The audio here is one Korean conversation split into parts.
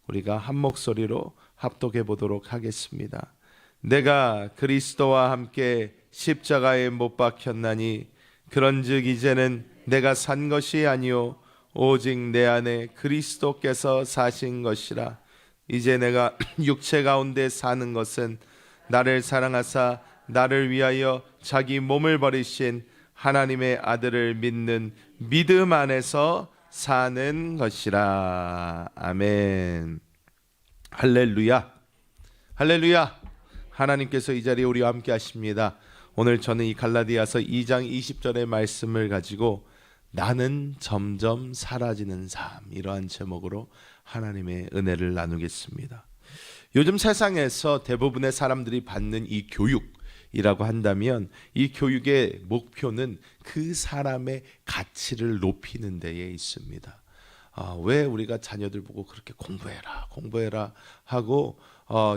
우리가 한 목소리로 합독해 보도록 하겠습니다. 내가 그리스도와 함께 십자가에 못 박혔나니 그런즉 이제는 내가 산 것이 아니요 오직 내 안에 그리스도께서 사신 것이라. 이제 내가 육체 가운데 사는 것은 나를 사랑하사 나를 위하여 자기 몸을 버리신 하나님의 아들을 믿는 믿음 안에서 사는 것이라. 아멘. 할렐루야. 할렐루야. 하나님께서 이 자리에 우리와 함께 하십니다. 오늘 저는 이 갈라디아서 2장 20절의 말씀을 가지고 나는 점점 사라지는 삶, 이러한 제목으로 하나님의 은혜를 나누겠습니다. 요즘 세상에서 대부분의 사람들이 받는 이 교육이라고 한다면 이 교육의 목표는 그 사람의 가치를 높이는 데에 있습니다. 왜 우리가 자녀들 보고 그렇게 공부해라 하고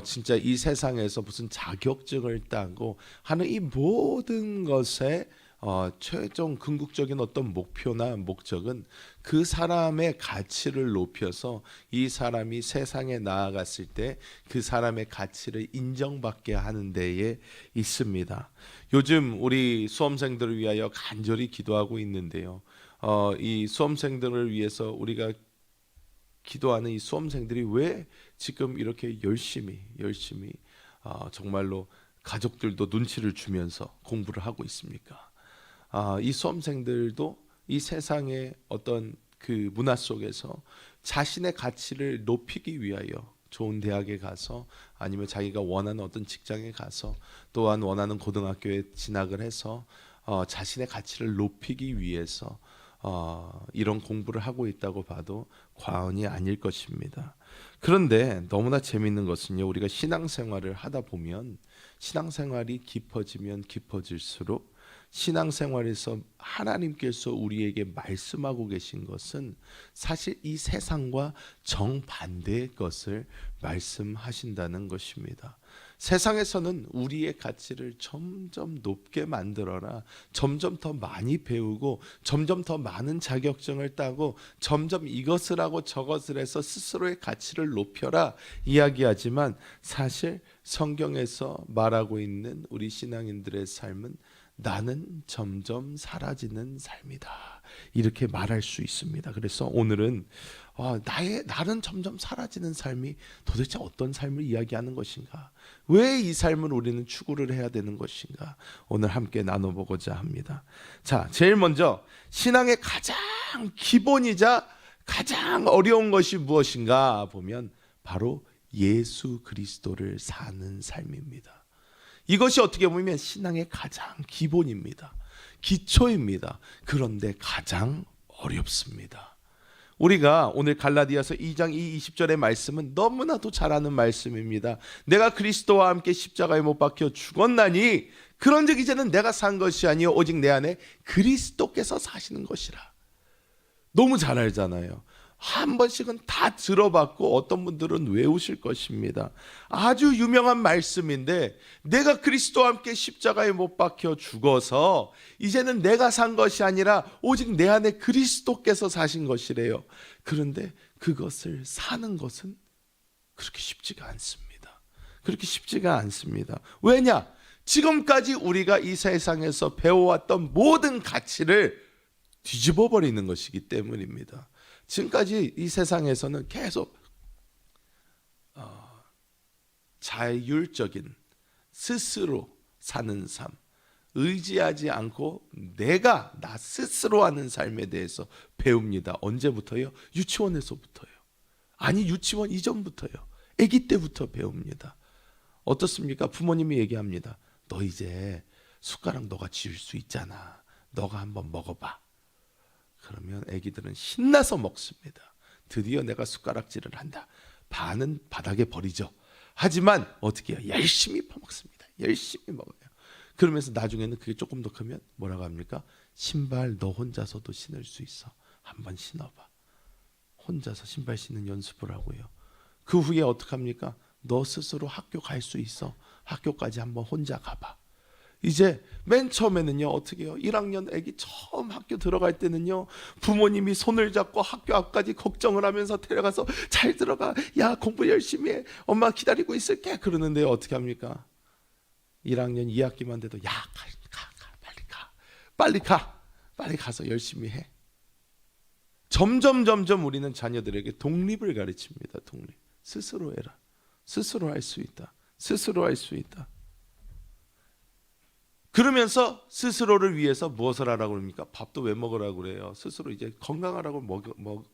진짜 이 세상에서 무슨 자격증을 따고 하는 이 모든 것에 최종 궁극적인 어떤 목표나 목적은 그 사람의 가치를 높여서 이 사람이 세상에 나아갔을 때 그 사람의 가치를 인정받게 하는 데에 있습니다. 요즘 우리 수험생들을 위하여 간절히 기도하고 있는데요. 이 수험생들을 위해서 우리가 기도하는 이 수험생들이 왜 지금 이렇게 열심히 정말로 가족들도 눈치를 주면서 공부를 하고 있습니까? 이 수험생들도 이 세상의 어떤 그 문화 속에서 자신의 가치를 높이기 위하여 좋은 대학에 가서 아니면 자기가 원하는 어떤 직장에 가서 또한 원하는 고등학교에 진학을 해서 자신의 가치를 높이기 위해서 이런 공부를 하고 있다고 봐도 과언이 아닐 것입니다. 그런데 너무나 재미있는 것은요, 우리가 신앙생활을 하다 보면 신앙생활이 깊어지면 깊어질수록 신앙생활에서 하나님께서 우리에게 말씀하고 계신 것은 사실 이 세상과 정반대의 것을 말씀하신다는 것입니다. 세상에서는 우리의 가치를 점점 높게 만들어라, 점점 더 많이 배우고 점점 더 많은 자격증을 따고 점점 이것을 하고 저것을 해서 스스로의 가치를 높여라 이야기하지만 사실 성경에서 말하고 있는 우리 신앙인들의 삶은 나는 점점 사라지는 삶이다, 이렇게 말할 수 있습니다. 그래서 오늘은 나는 점점 사라지는 삶이 도대체 어떤 삶을 이야기하는 것인가, 왜 이 삶을 우리는 추구를 해야 되는 것인가, 오늘 함께 나눠보고자 합니다. 자, 제일 먼저 신앙의 가장 기본이자 가장 어려운 것이 무엇인가 보면 바로 예수 그리스도를 사는 삶입니다. 이것이 어떻게 보면 신앙의 가장 기본입니다. 기초입니다. 그런데 가장 어렵습니다. 우리가 오늘 갈라디아서 2장 20절의 말씀은 너무나도 잘 아는 말씀입니다. 내가 그리스도와 함께 십자가에 못 박혀 죽었나니 그런즉 이제는 내가 산 것이 아니요 오직 내 안에 그리스도께서 사시는 것이라. 너무 잘 알잖아요. 한 번씩은 다 들어봤고 어떤 분들은 외우실 것입니다. 아주 유명한 말씀인데 내가 그리스도와 함께 십자가에 못 박혀 죽어서 이제는 내가 산 것이 아니라 오직 내 안에 그리스도께서 사신 것이래요. 그런데 그것을 사는 것은 그렇게 쉽지가 않습니다. 그렇게 쉽지가 않습니다. 왜냐? 지금까지 우리가 이 세상에서 배워왔던 모든 가치를 뒤집어 버리는 것이기 때문입니다. 지금까지 이 세상에서는 계속 자율적인 스스로 사는 삶, 의지하지 않고 내가 나 스스로 하는 삶에 대해서 배웁니다. 언제부터요? 유치원에서부터요. 아니, 유치원 이전부터요. 아기 때부터 배웁니다. 어떻습니까? 부모님이 얘기합니다. 너 이제 숟가락 너가 쥐을 수 있잖아. 너가 한번 먹어봐. 그러면 아기들은 신나서 먹습니다. 드디어 내가 숟가락질을 한다. 반은 바닥에 버리죠. 하지만 어떻게 해요? 열심히 퍼먹습니다. 열심히 먹어요. 그러면서 나중에는 그게 조금 더 크면 뭐라고 합니까? 신발 너 혼자서도 신을 수 있어. 한번 신어봐. 혼자서 신발 신는 연습을 하고요. 그 후에 어떡합니까? 너 스스로 학교 갈 수 있어. 학교까지 한번 혼자 가봐. 이제 맨 처음에는요, 어떻게 해요? 1학년 애기 처음 학교 들어갈 때는요, 부모님이 손을 잡고 학교 앞까지 걱정을 하면서 데려가서 잘 들어가, 야 공부 열심히 해, 엄마 기다리고 있을게, 그러는데 어떻게 합니까? 1학년 2학기만 돼도 야 빨리 가서 열심히 해. 점점 우리는 자녀들에게 독립을 가르칩니다. 독립. 스스로 해라. 스스로 할 수 있다. 스스로 할 수 있다. 그러면서 스스로를 위해서 무엇을 하라고 그럽니까? 밥도 왜 먹으라고 그래요? 스스로 이제 건강하라고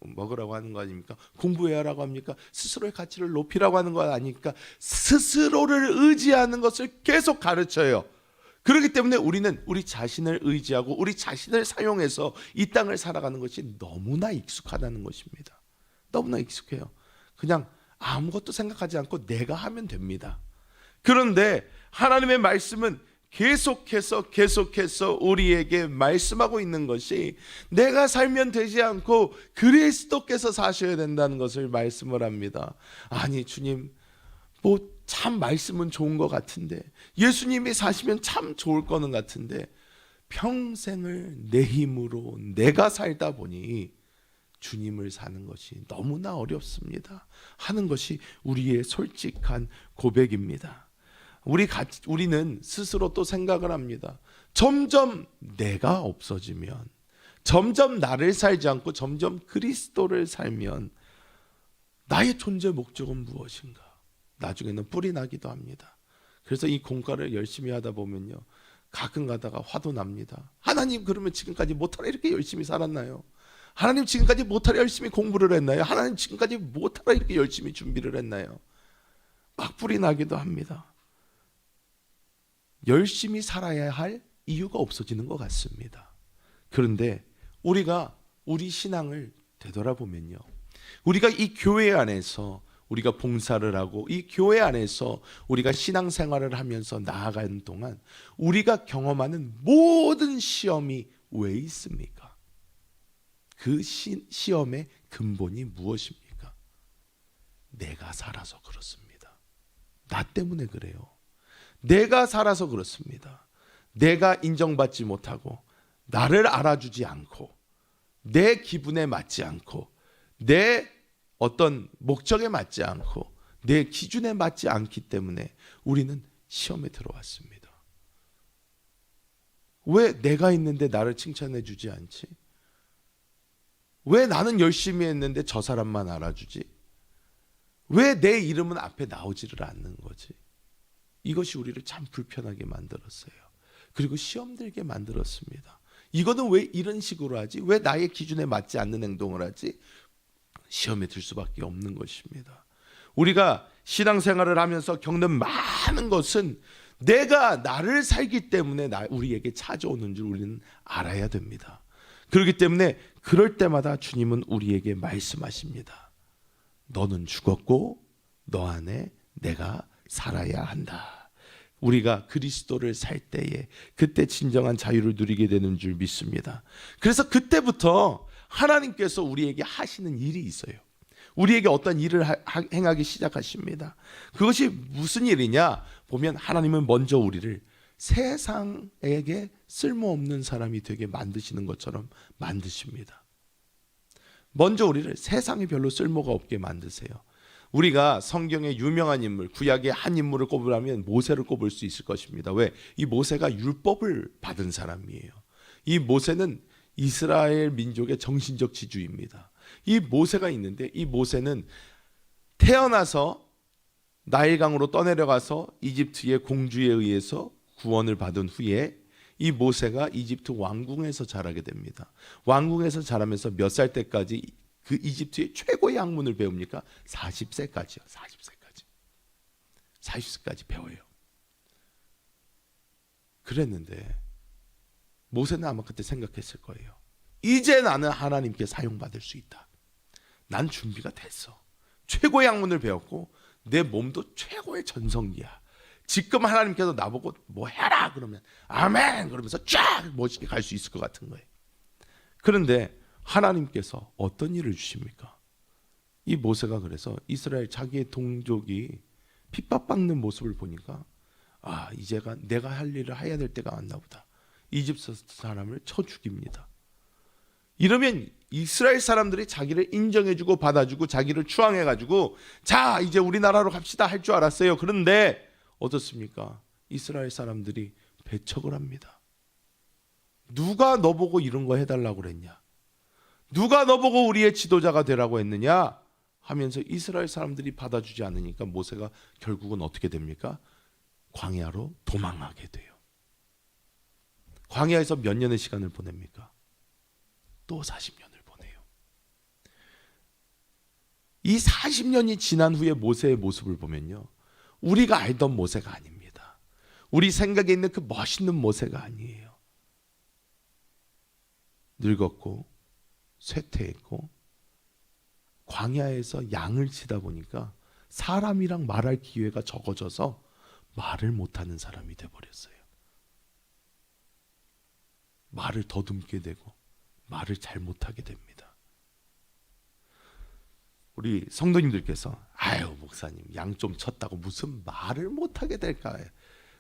먹으라고 하는 거 아닙니까? 공부해야 하라고 합니까? 스스로의 가치를 높이라고 하는 거 아닙니까? 스스로를 의지하는 것을 계속 가르쳐요. 그렇기 때문에 우리는 우리 자신을 의지하고 우리 자신을 사용해서 이 땅을 살아가는 것이 너무나 익숙하다는 것입니다. 너무나 익숙해요. 그냥 아무것도 생각하지 않고 내가 하면 됩니다. 그런데 하나님의 말씀은 계속해서 우리에게 말씀하고 있는 것이 내가 살면 되지 않고 그리스도께서 사셔야 된다는 것을 말씀을 합니다. 아니 주님, 뭐 참 말씀은 좋은 것 같은데, 예수님이 사시면 참 좋을 거는 같은데 평생을 내 힘으로 내가 살다 보니 주님을 사는 것이 너무나 어렵습니다 하는 것이 우리의 솔직한 고백입니다. 우리는 스스로 또 생각을 합니다. 점점 내가 없어지면, 점점 나를 살지 않고 점점 그리스도를 살면 나의 존재 목적은 무엇인가? 나중에는 뿔이 나기도 합니다. 그래서 이 공과를 열심히 하다 보면요, 가끔 가다가 화도 납니다. 하나님, 그러면 지금까지 못하라 이렇게 열심히 살았나요? 하나님, 지금까지 못하라 열심히 공부를 했나요? 하나님, 지금까지 못하라 이렇게 열심히 준비를 했나요? 막 뿔이 나기도 합니다. 열심히 살아야 할 이유가 없어지는 것 같습니다. 그런데 우리가 우리 신앙을 되돌아보면요, 우리가 이 교회 안에서 우리가 봉사를 하고 이 교회 안에서 우리가 신앙생활을 하면서 나아가는 동안 우리가 경험하는 모든 시험이 왜 있습니까? 그 시험의 근본이 무엇입니까? 내가 살아서 그렇습니다. 나 때문에 그래요. 내가 살아서 그렇습니다. 내가 인정받지 못하고 나를 알아주지 않고 내 기분에 맞지 않고 내 어떤 목적에 맞지 않고 내 기준에 맞지 않기 때문에 우리는 시험에 들어왔습니다. 왜 내가 있는데 나를 칭찬해 주지 않지? 왜 나는 열심히 했는데 저 사람만 알아주지? 왜 내 이름은 앞에 나오지를 않는 거지? 이것이 우리를 참 불편하게 만들었어요. 그리고 시험 들게 만들었습니다. 이거는 왜 이런 식으로 하지? 왜 나의 기준에 맞지 않는 행동을 하지? 시험에 들 수밖에 없는 것입니다. 우리가 신앙생활을 하면서 겪는 많은 것은 내가 나를 살기 때문에 우리에게 찾아오는 줄 우리는 알아야 됩니다. 그렇기 때문에 그럴 때마다 주님은 우리에게 말씀하십니다. 너는 죽었고 너 안에 내가 살아야 한다. 우리가 그리스도를 살 때에 그때 진정한 자유를 누리게 되는 줄 믿습니다. 그래서 그때부터 하나님께서 우리에게 하시는 일이 있어요. 우리에게 어떤 일을 행하기 시작하십니다. 그것이 무슨 일이냐 보면 하나님은 먼저 우리를 세상에게 쓸모없는 사람이 되게 만드시는 것처럼 만드십니다. 먼저 우리를 세상에 별로 쓸모가 없게 만드세요. 우리가 성경의 유명한 인물, 구약의 한 인물을 꼽으라면 모세를 꼽을 수 있을 것입니다. 왜? 이 모세가 율법을 받은 사람이에요. 이 모세는 이스라엘 민족의 정신적 지주입니다. 이 모세가 있는데 이 모세는 태어나서 나일강으로 떠내려가서 이집트의 공주에 의해서 구원을 받은 후에 이 모세가 이집트 왕궁에서 자라게 됩니다. 왕궁에서 자라면서 몇 살 때까지 그 이집트의 최고의 학문을 배웁니까? 40세까지요. 40세까지 배워요. 그랬는데 모세는 아마 그때 생각했을 거예요. 이제 나는 하나님께 사용받을 수 있다. 난 준비가 됐어. 최고의 학문을 배웠고 내 몸도 최고의 전성기야. 지금 하나님께서 나보고 뭐 해라 그러면 아멘 그러면서 쫙 멋있게 갈 수 있을 것 같은 거예요. 그런데 하나님께서 어떤 일을 주십니까? 이 모세가 그래서 이스라엘 자기의 동족이 핍박받는 모습을 보니까 이제가 내가 할 일을 해야 될 때가 왔나 보다. 이집트 사람을 쳐 죽입니다. 이러면 이스라엘 사람들이 자기를 인정해주고 받아주고 자기를 추앙해가지고 자 이제 우리나라로 갑시다 할 줄 알았어요. 그런데 어떻습니까? 이스라엘 사람들이 배척을 합니다. 누가 너보고 이런 거 해달라고 그랬냐? 누가 너보고 우리의 지도자가 되라고 했느냐? 하면서 이스라엘 사람들이 받아주지 않으니까 모세가 결국은 어떻게 됩니까? 광야로 도망하게 돼요. 광야에서 몇 년의 시간을 보냅니까? 또 40년을 보내요. 이 40년이 지난 후에 모세의 모습을 보면요, 우리가 알던 모세가 아닙니다. 우리 생각에 있는 그 멋있는 모세가 아니에요. 늙었고 쇠퇴했고 광야에서 양을 치다 보니까 사람이랑 말할 기회가 적어져서 말을 못하는 사람이 돼버렸어요. 말을 더듬게 되고 말을 잘 못하게 됩니다. 우리 성도님들께서 아유 목사님 양 좀 쳤다고 무슨 말을 못하게 될까?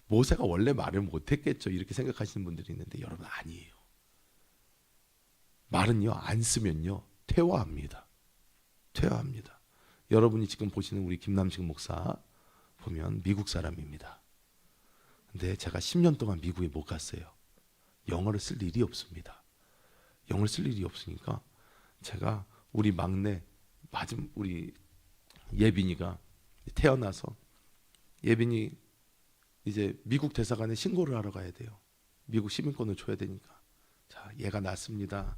모세가 원래 말을 못했겠죠 이렇게 생각하시는 분들이 있는데 여러분 아니에요. 말은요 안 쓰면요 퇴화합니다. 퇴화합니다. 여러분이 지금 보시는 우리 김남식 목사 보면 미국 사람입니다. 근데 제가 10년 동안 미국에 못 갔어요. 영어를 쓸 일이 없습니다. 영어를 쓸 일이 없으니까 제가 우리 막내 우리 예빈이가 태어나서 예빈이 이제 미국 대사관에 신고를 하러 가야 돼요. 미국 시민권을 줘야 되니까. 자, 얘가 낳습니다.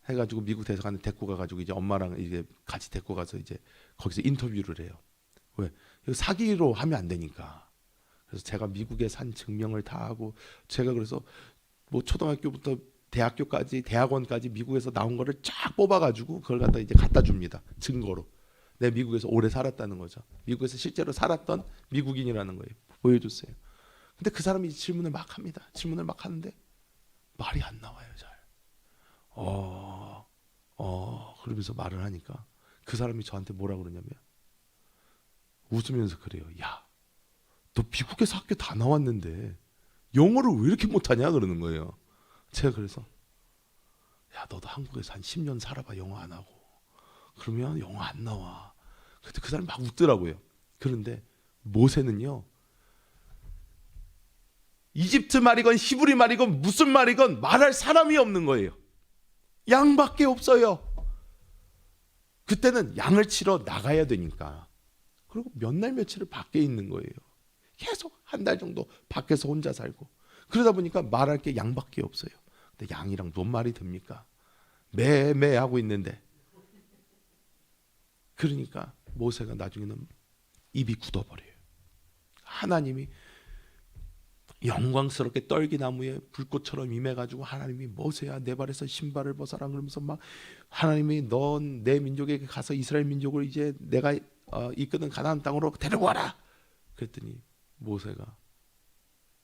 해가지고 미국 대사관에 데리고 가가지고 이제 엄마랑 이제 같이 데리고 가서 이제 거기서 인터뷰를 해요. 왜? 이거 사기로 하면 안 되니까. 그래서 제가 미국에 산 증명을 다 하고 제가 그래서 뭐 초등학교부터 대학교까지 대학원까지 미국에서 나온 거를 쫙 뽑아가지고 그걸 갖다 이제 갖다 줍니다. 증거로. 내가 미국에서 오래 살았다는 거죠. 미국에서 실제로 살았던 미국인이라는 거예요. 보여줬어요. 근데 그 사람이 질문을 막 합니다. 질문을 막 하는데 말이 안 나와요, 잘. 그러면서 말을 하니까 그 사람이 저한테 뭐라 그러냐면 웃으면서 그래요. 야, 너 미국에서 학교 다 나왔는데 영어를 왜 이렇게 못하냐 그러는 거예요. 제가 그래서 야, 너도 한국에서 한 10년 살아봐 영어 안 하고 그러면 영어 안 나와. 근데 그 사람이 막 웃더라고요. 그런데 모세는요 이집트 말이건 히브리 말이건 무슨 말이건 말할 사람이 없는 거예요. 양밖에 없어요. 그때는 양을 치러 나가야 되니까. 그리고 몇 날 며칠을 밖에 있는 거예요. 계속 한 달 정도 밖에서 혼자 살고. 그러다 보니까 말할 게 양밖에 없어요. 근데 양이랑 뭔 말이 됩니까? 매매 하고 있는데. 그러니까 모세가 나중에는 입이 굳어버려요. 하나님이 영광스럽게 떨기나무에 불꽃처럼 임해가지고 하나님이 모세야 내 발에서 신발을 벗어라 그러면서 막 하나님이 넌 내 민족에게 가서 이스라엘 민족을 이제 내가 이끄는 가나안 땅으로 데리고 와라. 그랬더니 모세가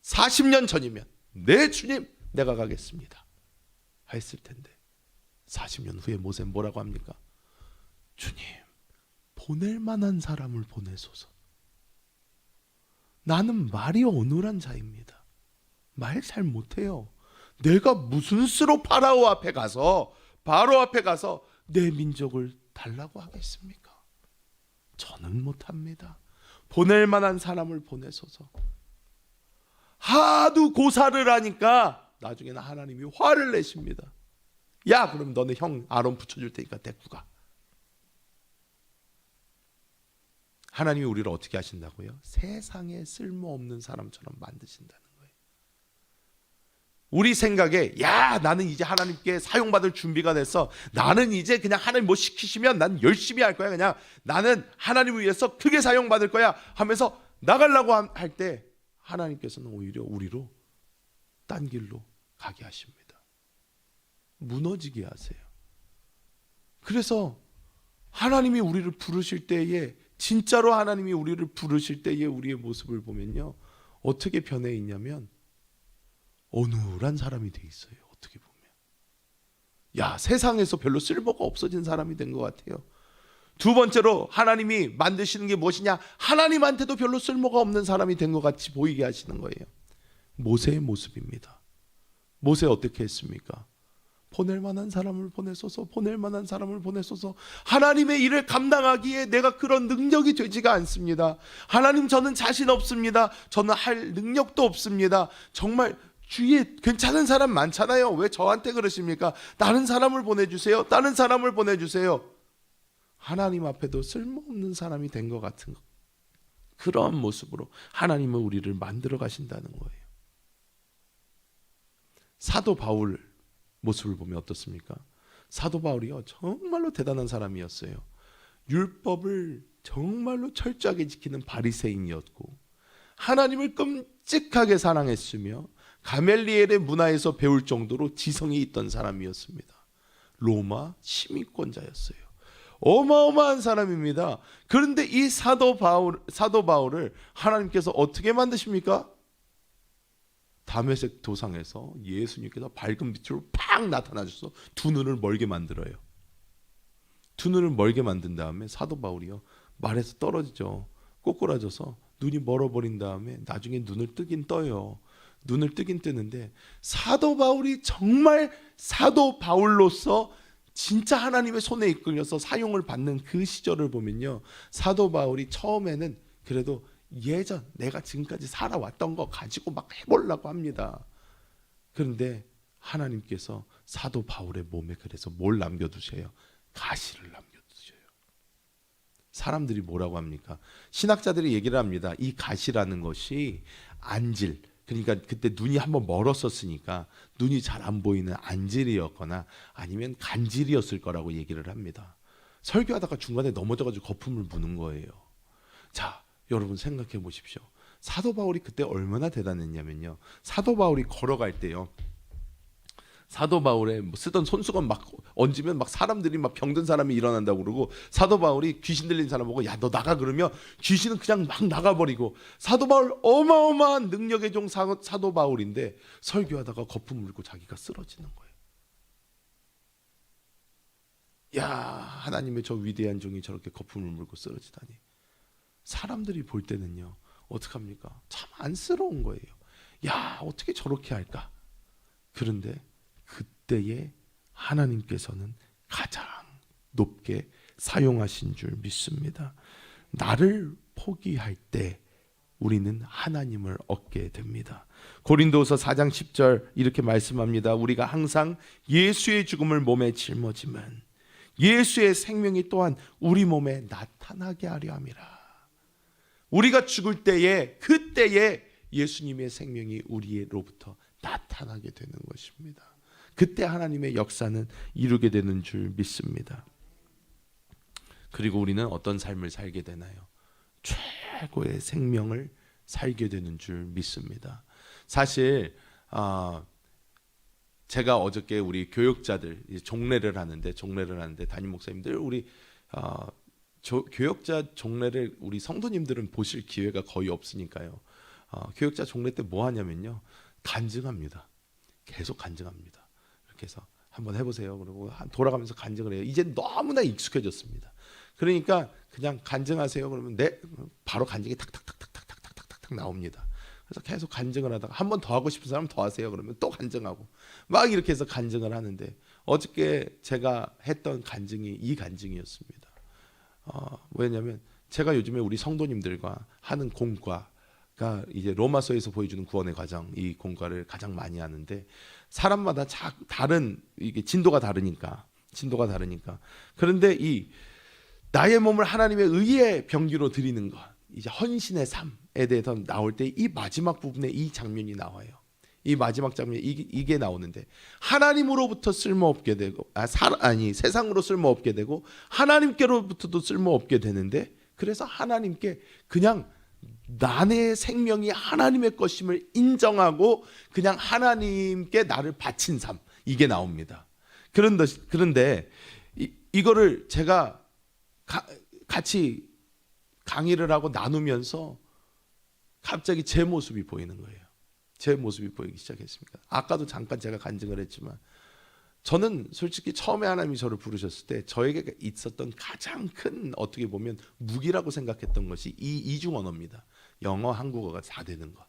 40년 전이면 네 주님 내가 가겠습니다 했을 텐데 40년 후에 모세는 뭐라고 합니까? 주님 보낼 만한 사람을 보내소서. 나는 말이 어눌한 자입니다. 말 잘 못해요. 내가 무슨 수로 바로 앞에 가서 내 민족을 달라고 하겠습니까? 저는 못합니다. 보낼 만한 사람을 보내소서. 하도 고사를 하니까 나중에는 하나님이 화를 내십니다. 야 그럼 너네 형 아론 붙여줄 테니까 데리고 가. 하나님이 우리를 어떻게 하신다고요? 세상에 쓸모없는 사람처럼 만드신다는 거예요. 우리 생각에 야 나는 이제 하나님께 사용받을 준비가 됐어. 나는 이제 그냥 하나님 뭐 시키시면 난 열심히 할 거야. 그냥 나는 하나님을 위해서 크게 사용받을 거야 하면서 나가려고 할 때 하나님께서는 오히려 우리로 딴 길로 가게 하십니다. 무너지게 하세요. 그래서 하나님이 우리를 부르실 때에 진짜로 하나님이 우리를 부르실 때의 우리의 모습을 보면요 어떻게 변해 있냐면 어눌한 사람이 돼 있어요. 어떻게 보면 야 세상에서 별로 쓸모가 없어진 사람이 된 것 같아요. 두 번째로 하나님이 만드시는 게 무엇이냐? 하나님한테도 별로 쓸모가 없는 사람이 된 것 같이 보이게 하시는 거예요. 모세의 모습입니다. 모세 어떻게 했습니까? 보낼 만한 사람을 보내소서, 보낼 만한 사람을 보내소서. 하나님의 일을 감당하기에 내가 그런 능력이 되지가 않습니다. 하나님, 저는 자신 없습니다. 저는 할 능력도 없습니다. 정말 주위에 괜찮은 사람 많잖아요. 왜 저한테 그러십니까? 다른 사람을 보내주세요. 다른 사람을 보내주세요. 하나님 앞에도 쓸모없는 사람이 된 것 같은 것. 그러한 모습으로 하나님은 우리를 만들어 가신다는 거예요. 사도 바울 모습을 보면 어떻습니까? 사도 바울이요, 정말로 대단한 사람이었어요. 율법을 정말로 철저하게 지키는 바리새인이었고 하나님을 끔찍하게 사랑했으며 가멜리엘의 문화에서 배울 정도로 지성이 있던 사람이었습니다. 로마 시민권자였어요. 어마어마한 사람입니다. 그런데 이 사도 바울을 하나님께서 어떻게 만드십니까? 다메섹 도상에서 예수님께서 밝은 빛으로 팍 나타나셔서 두 눈을 멀게 만들어요. 두 눈을 멀게 만든 다음에 사도 바울이요, 말에서 떨어지죠. 꼬꾸라져서 눈이 멀어버린 다음에 나중에 눈을 뜨긴 떠요. 눈을 뜨긴 뜨는데 사도 바울이 정말 사도 바울로서 진짜 하나님의 손에 이끌려서 사용을 받는 그 시절을 보면요, 사도 바울이 처음에는 그래도 예전 내가 지금까지 살아왔던 거 가지고 막 해보려고 합니다. 그런데 하나님께서 사도 바울의 몸에 그래서 뭘 남겨두세요? 가시를 남겨두셔요. 사람들이 뭐라고 합니까? 신학자들이 얘기를 합니다. 이 가시라는 것이 안질, 그러니까 그때 눈이 한번 멀었었으니까 눈이 잘 안 보이는 안질이었거나 아니면 간질이었을 거라고 얘기를 합니다. 설교하다가 중간에 넘어져가지고 거품을 부는 거예요. 자, 여러분 생각해 보십시오. 사도 바울이 그때 얼마나 대단했냐면요, 사도 바울이 걸어갈 때요, 사도 바울의 쓰던 손수건 막 얹으면 막 사람들이 막 병든 사람이 일어난다고 그러고, 사도 바울이 귀신 들린 사람 보고 야, 너 나가 그러면 귀신은 그냥 막 나가버리고, 사도 바울 어마어마한 능력의 종 사도 바울인데 설교하다가 거품 물고 자기가 쓰러지는 거예요. 야, 하나님의 저 위대한 종이 저렇게 거품을 물고 쓰러지다니. 사람들이 볼 때는요, 어떡합니까? 참 안쓰러운 거예요. 야, 어떻게 저렇게 할까? 그런데 그때에 하나님께서는 가장 높게 사용하신 줄 믿습니다. 나를 포기할 때 우리는 하나님을 얻게 됩니다. 고린도후서 4장 10절 이렇게 말씀합니다. 우리가 항상 예수의 죽음을 몸에 짊어지면 예수의 생명이 또한 우리 몸에 나타나게 하려 함이라. 우리가 죽을 때에, 그때에 예수님의 생명이 우리로부터 나타나게 되는 것입니다. 그때 하나님의 역사는 이루게 되는 줄 믿습니다. 그리고 우리는 어떤 삶을 살게 되나요? 최고의 생명을 살게 되는 줄 믿습니다. 사실 제가 어저께 우리 교역자들 종례를 하는데 담임 목사님들 우리 교역자 종례를 우리 성도님들은 보실 기회가 거의 없으니까요. 교역자 종례 때 뭐 하냐면요, 간증합니다. 계속 간증합니다. 이렇게 해서 한번 해보세요. 그리고 돌아가면서 간증을 해요. 이제 너무나 익숙해졌습니다. 그러니까 그냥 간증하세요. 그러면 네, 바로 간증이 탁탁탁탁탁탁탁탁 나옵니다. 그래서 계속 간증을 하다가 한 번 더 하고 싶은 사람 더 하세요. 그러면 또 간증하고 막 이렇게 해서 간증을 하는데, 어저께 제가 했던 간증이 이 간증이었습니다. 뭐였냐면, 제가 요즘에 우리 성도님들과 하는 공과가 이제 로마서에서 보여주는 구원의 과정, 이 공과를 가장 많이 하는데, 사람마다 다른 이게 진도가 다르니까. 그런데 이 나의 몸을 하나님의 의의 병기로 드리는 것, 이제 헌신의 삶에 대해서 나올 때 이 마지막 부분에 이 장면이 나와요. 이 마지막 장면이 이게 나오는데, 하나님으로부터 쓸모없게 되고 세상으로 쓸모없게 되고 하나님께로부터도 쓸모없게 되는데, 그래서 하나님께 그냥 나의 생명이 하나님의 것임을 인정하고 그냥 하나님께 나를 바친 삶, 이게 나옵니다. 그런데 이거를 제가 같이 강의를 하고 나누면서 갑자기 제 모습이 보이는 거예요. 제 모습이 보이기 시작했습니다. 아까도 잠깐 제가 간증을 했지만, 저는 솔직히 처음에 하나님이 저를 부르셨을 때 저에게 있었던 가장 큰 어떻게 보면 무기라고 생각했던 것이 이 이중 언어입니다. 영어, 한국어가 다 되는 거.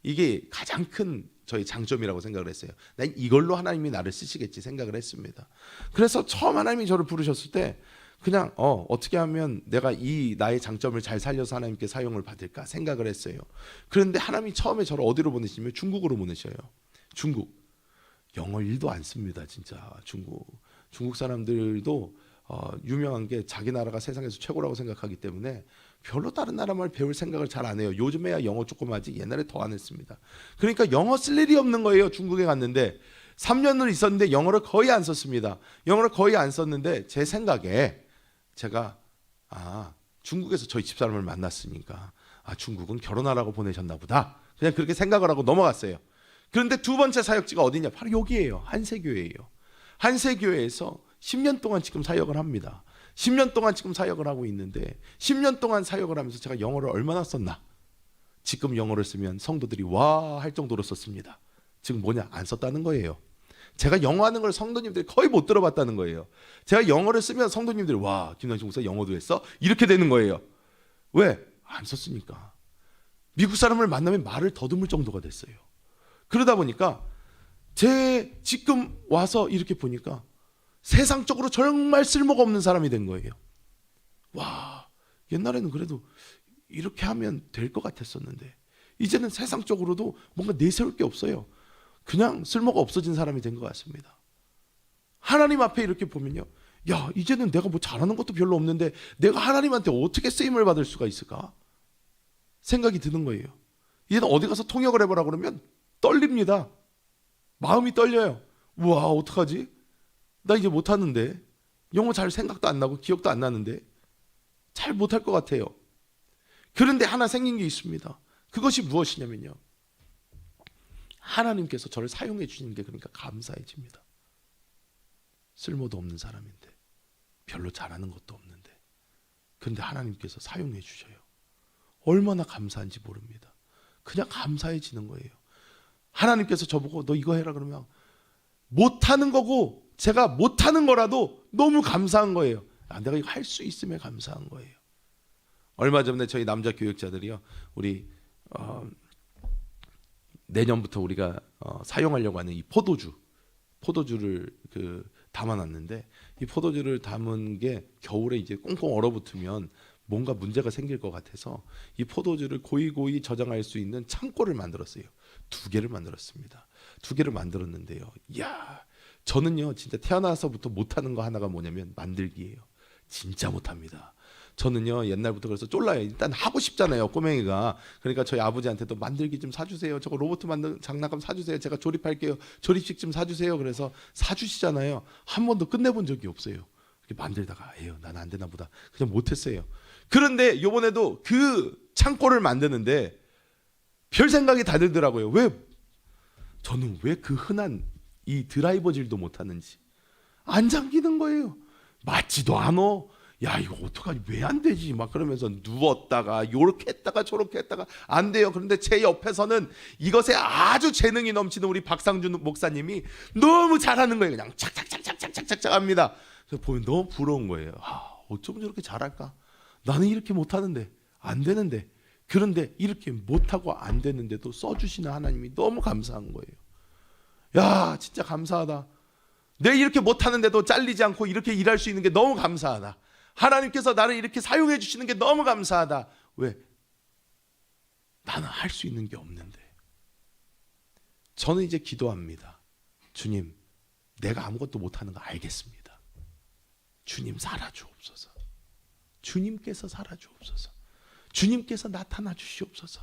이게 가장 큰 저희 장점이라고 생각을 했어요. 난 이걸로 하나님이 나를 쓰시겠지 생각을 했습니다. 그래서 처음 하나님이 저를 부르셨을 때 그냥 어떻게 하면 내가 이 나의 장점을 잘 살려서 하나님께 사용을 받을까 생각을 했어요. 그런데 하나님이 처음에 저를 어디로 보내시냐면 중국으로 보내셔요. 중국. 영어 1도 안 씁니다. 진짜 중국 사람들도 유명한 게 자기 나라가 세상에서 최고라고 생각하기 때문에 별로 다른 나라 말 배울 생각을 잘 안 해요. 요즘에야 영어 조금 하지 옛날에 더 안 했습니다. 그러니까 영어 쓸 일이 없는 거예요. 중국에 갔는데 3년을 있었는데 영어를 거의 안 썼습니다. 영어를 거의 안 썼는데 제 생각에 제가 중국에서 저희 집사람을 만났으니까 중국은 결혼하라고 보내셨나 보다. 그냥 그렇게 생각을 하고 넘어갔어요. 그런데 두 번째 사역지가 어디냐? 바로 여기예요. 한세교회예요. 한세교회에서 10년 동안 지금 사역을 합니다. 10년 동안 지금 사역을 하고 있는데 10년 동안 사역을 하면서 제가 영어를 얼마나 썼나? 지금 영어를 쓰면 성도들이 와 할 정도로 썼습니다. 지금 뭐냐? 안 썼다는 거예요. 제가 영어 하는 걸 성도님들이 거의 못 들어봤다는 거예요. 제가 영어를 쓰면 성도님들이 와 김남식 목사 영어도 했어? 이렇게 되는 거예요. 왜? 안 썼으니까. 미국 사람을 만나면 말을 더듬을 정도가 됐어요. 그러다 보니까 제 지금 와서 이렇게 보니까 세상적으로 정말 쓸모가 없는 사람이 된 거예요. 와, 옛날에는 그래도 이렇게 하면 될 것 같았었는데 이제는 세상적으로도 뭔가 내세울 게 없어요. 그냥 쓸모가 없어진 사람이 된 것 같습니다. 하나님 앞에 이렇게 보면요, 야 이제는 내가 뭐 잘하는 것도 별로 없는데 내가 하나님한테 어떻게 쓰임을 받을 수가 있을까 생각이 드는 거예요. 이제는 어디 가서 통역을 해보라 그러면 떨립니다. 마음이 떨려요. 우와 어떡하지? 나 이제 못하는데 영어 잘 생각도 안 나고 기억도 안 나는데 잘 못할 것 같아요. 그런데 하나 생긴 게 있습니다. 그것이 무엇이냐면요, 하나님께서 저를 사용해 주시는 게 그러니까 감사해집니다. 쓸모도 없는 사람인데 별로 잘하는 것도 없는데 그런데 하나님께서 사용해 주셔요. 얼마나 감사한지 모릅니다. 그냥 감사해지는 거예요. 하나님께서 저보고 너 이거 해라 그러면 못하는 거고 제가 못하는 거라도 너무 감사한 거예요. 내가 이거 할 수 있음에 감사한 거예요. 얼마 전에 저희 남자 교육자들이요, 우리 내년부터 우리가 사용하려고 하는 이 포도주를 담아놨는데 이 포도주를 담은 게 겨울에 이제 꽁꽁 얼어붙으면 뭔가 문제가 생길 것 같아서 이 포도주를 고이고이 저장할 수 있는 창고를 만들었어요. 2개를 만들었습니다. 2개를 만들었는데요, 이야, 저는요 진짜 태어나서부터 못하는 거 하나가 뭐냐면 만들기예요. 진짜 못합니다. 저는요 옛날부터 그래서 쫄라요. 일단 하고 싶잖아요, 꼬맹이가. 그러니까 저희 아버지한테도 만들기 좀 사주세요. 저거 로봇 만든 장난감 사주세요. 제가 조립할게요. 조립식 좀 사주세요. 그래서 사주시잖아요. 한 번도 끝내본 적이 없어요. 만들다가 에휴 난 안 되나 보다 그냥 못했어요. 그런데 이번에도 그 창고를 만드는데 별 생각이 다 들더라고요. 저는 왜 그 흔한 이 드라이버질도 못하는지. 안 잠기는 거예요. 맞지도 않아. 야 이거 어떡하지, 왜 안 되지 막 그러면서 누웠다가 요렇게 했다가 저렇게 했다가 안 돼요. 그런데 제 옆에서는 이것에 아주 재능이 넘치는 우리 박상준 목사님이 너무 잘하는 거예요. 그냥 착착착착착착착 합니다. 그래서 보면 너무 부러운 거예요. 어쩜 저렇게 잘할까? 나는 이렇게 못하는데 안 되는데, 그런데 이렇게 못하고 안 되는데도 써주시는 하나님이 너무 감사한 거예요. 야 진짜 감사하다. 내가 이렇게 못하는데도 잘리지 않고 이렇게 일할 수 있는 게 너무 감사하다. 하나님께서 나를 이렇게 사용해 주시는 게 너무 감사하다. 왜? 나는 할 수 있는 게 없는데. 저는 이제 기도합니다. 주님, 내가 아무것도 못하는 거 알겠습니다. 주님 살아주옵소서. 주님께서 살아주옵소서. 주님께서 나타나 주시옵소서.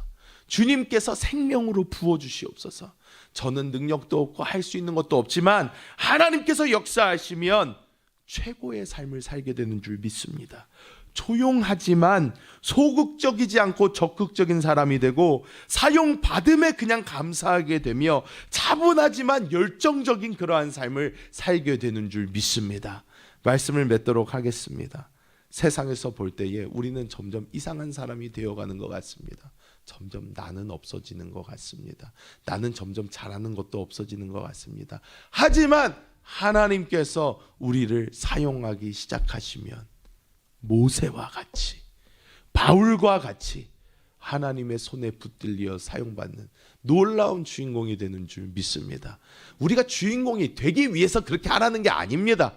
주님께서 생명으로 부어주시옵소서. 저는 능력도 없고 할 수 있는 것도 없지만 하나님께서 역사하시면 최고의 삶을 살게 되는 줄 믿습니다. 조용하지만 소극적이지 않고 적극적인 사람이 되고 사용받음에 그냥 감사하게 되며 차분하지만 열정적인 그러한 삶을 살게 되는 줄 믿습니다. 말씀을 맺도록 하겠습니다. 세상에서 볼 때에 우리는 점점 이상한 사람이 되어가는 것 같습니다. 점점 나는 없어지는 것 같습니다. 나는 점점 잘하는 것도 없어지는 것 같습니다. 하지만 하나님께서 우리를 사용하기 시작하시면 모세와 같이, 바울과 같이 하나님의 손에 붙들려 사용받는 놀라운 주인공이 되는 줄 믿습니다. 우리가 주인공이 되기 위해서 그렇게 하라는 게 아닙니다.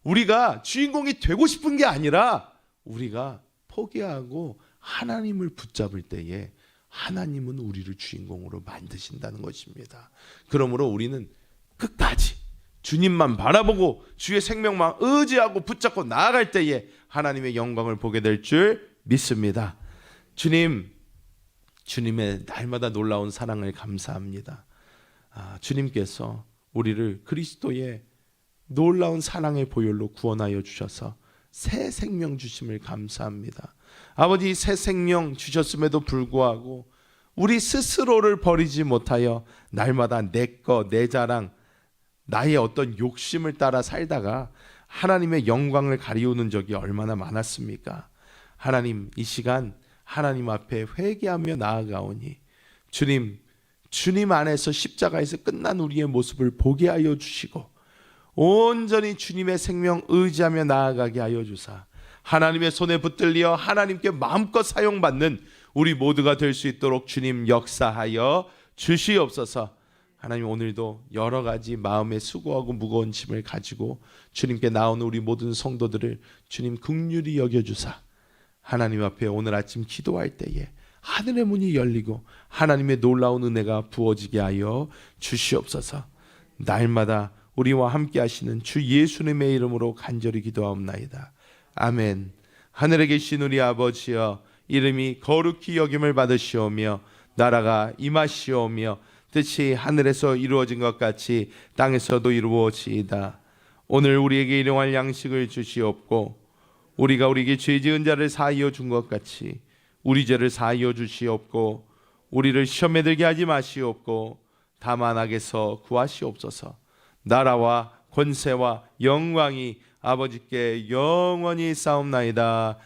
우리가 주인공이 되고 싶은 게 아니라 우리가 포기하고 하나님을 붙잡을 때에 하나님은 우리를 주인공으로 만드신다는 것입니다. 그러므로 우리는 끝까지 주님만 바라보고 주의 생명만 의지하고 붙잡고 나아갈 때에 하나님의 영광을 보게 될 줄 믿습니다. 주님의 날마다 놀라운 사랑을 감사합니다. 주님께서 우리를 그리스도의 놀라운 사랑의 보혈로 구원하여 주셔서 새 생명 주심을 감사합니다. 아버지, 새 생명 주셨음에도 불구하고 우리 스스로를 버리지 못하여 날마다 내 것, 내 자랑, 나의 어떤 욕심을 따라 살다가 하나님의 영광을 가리우는 적이 얼마나 많았습니까? 하나님, 이 시간 하나님 앞에 회개하며 나아가오니 주님 안에서 십자가에서 끝난 우리의 모습을 보게 하여 주시고 온전히 주님의 생명 의지하며 나아가게 하여 주사 하나님의 손에 붙들려 하나님께 마음껏 사용받는 우리 모두가 될 수 있도록 주님 역사하여 주시옵소서. 하나님, 오늘도 여러 가지 마음에 수고하고 무거운 짐을 가지고 주님께 나오는 우리 모든 성도들을 주님 긍휼히 여겨주사 하나님 앞에 오늘 아침 기도할 때에 하늘의 문이 열리고 하나님의 놀라운 은혜가 부어지게 하여 주시옵소서. 날마다 우리와 함께 하시는 주 예수님의 이름으로 간절히 기도하옵나이다. 아멘. 하늘에 계신 우리 아버지여, 이름이 거룩히 여김을 받으시오며 나라가 임하시오며 뜻이 하늘에서 이루어진 것 같이 땅에서도 이루어지이다. 오늘 우리에게 일용할 양식을 주시옵고 우리가 우리에게 죄 지은 자를 사하여 준 것 같이 우리 죄를 사하여 주시옵고 우리를 시험에 들게 하지 마시옵고 다만 악에서 구하시옵소서. 나라와 권세와 영광이 아버지께 영원히 싸움나이다.